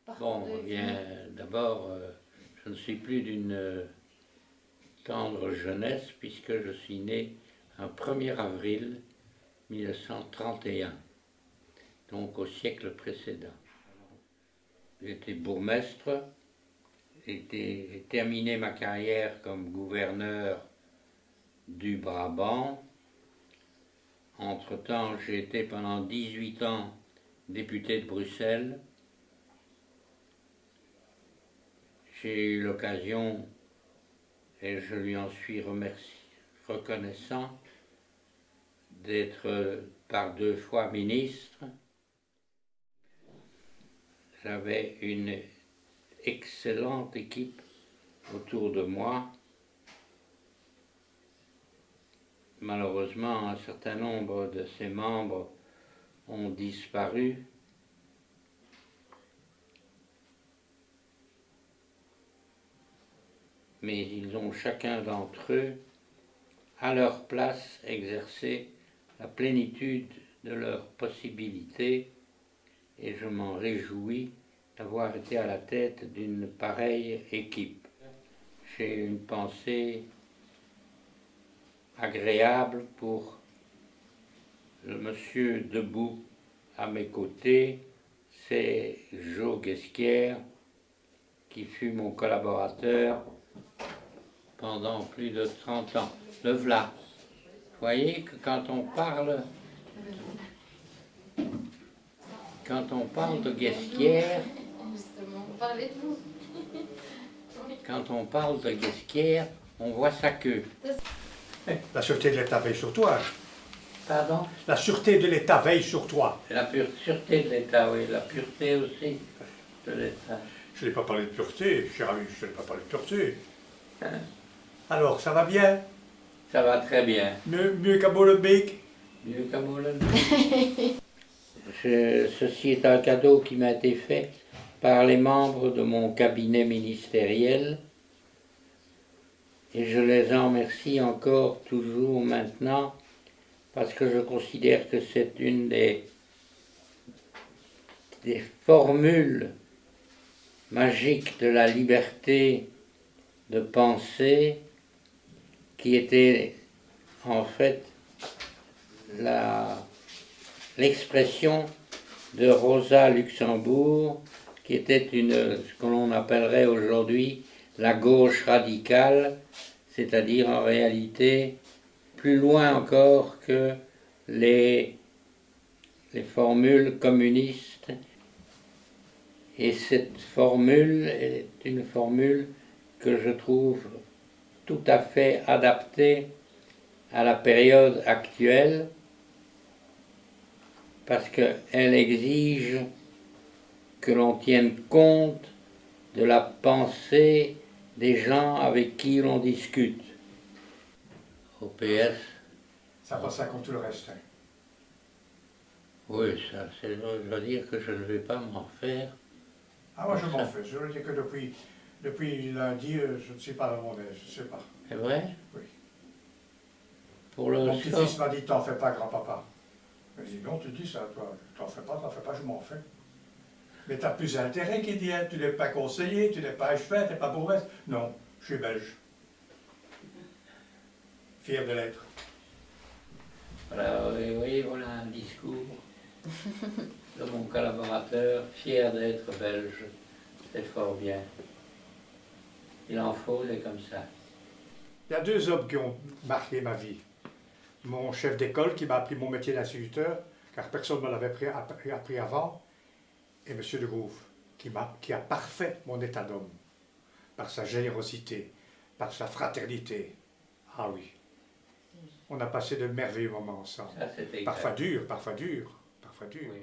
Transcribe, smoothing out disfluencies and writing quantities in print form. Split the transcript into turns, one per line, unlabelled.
Bon, eh bien, d'abord, je ne suis plus d'une tendre jeunesse puisque je suis né un 1er avril 1931, donc au siècle précédent. J'ai été bourgmestre, j'ai terminé ma carrière comme gouverneur du Brabant. Entre-temps, j'ai été pendant 18 ans député de Bruxelles. J'ai eu l'occasion, et je lui en suis reconnaissant, d'être par 2 fois ministre. J'avais une excellente équipe autour de moi. Malheureusement, un certain nombre de ses membres ont disparu. Mais ils ont chacun d'entre eux, à leur place, exercé la plénitude de leurs possibilités, et je m'en réjouis d'avoir été à la tête d'une pareille équipe. J'ai une pensée agréable pour le monsieur debout à mes côtés, c'est Jo Guesquière, qui fut mon collaborateur pendant plus de 30 ans. Le voilà. Vous voyez que quand on parle de Guesquière, on voit sa queue.
La sûreté de l'État veille sur toi.
Pardon?
La sûreté de l'État veille sur toi.
La sûreté de l'État, oui, la pureté aussi de l'État.
Je n'ai pas parlé de pureté, cher ami, je n'ai pas parlé de pureté. Alors, ça va bien?
Ça va très bien.
Mieux qu'à Molenbeek?
Mieux qu'à Molenbeek. Ceci est un cadeau qui m'a été fait par les membres de mon cabinet ministériel et je les en remercie encore toujours maintenant parce que je considère que c'est une des formules magiques de la liberté de penser qui était en fait l'expression de Rosa Luxembourg, qui était ce que l'on appellerait aujourd'hui la gauche radicale, c'est-à-dire en réalité plus loin encore que les formules communistes. Et cette formule est une formule que je trouve tout à fait adaptée à la période actuelle, parce qu'elle exige que l'on tienne compte de la pensée des gens avec qui l'on discute. Au PS...
Ça passe comme tout le reste. Hein.
Oui, ça veut dire que je ne vais pas m'en faire.
Ah, moi je m'en fais. Je veux dire que depuis lundi, je ne suis pas à mon aise, je ne sais pas.
C'est vrai?
Oui.
Pour le
Mon petit-fils m'a dit, t'en fais pas, grand-papa. Je lui ai dit, non, tu dis ça, toi, t'en fais pas, je m'en fais. Mais t'as plus intérêt qu'il dit, hein. Tu n'es pas conseiller, tu n'es pas échevin, tu n'es pas bourgmestre. Non, je suis belge. Fier de l'être.
Voilà, oui, voilà un discours de mon collaborateur, fier d'être belge. C'est fort bien. Il en faut, c'est comme ça.
Il y a 2 hommes qui ont marqué ma vie. Mon chef d'école qui m'a appris mon métier d'instituteur, car personne ne me l'avait appris avant, et M. de Grouve, qui a parfait mon état d'homme, par sa générosité, par sa fraternité. Ah oui, on a passé de merveilleux moments ensemble.
Ça,
parfois dur, parfois dur, parfois dur.
Oui.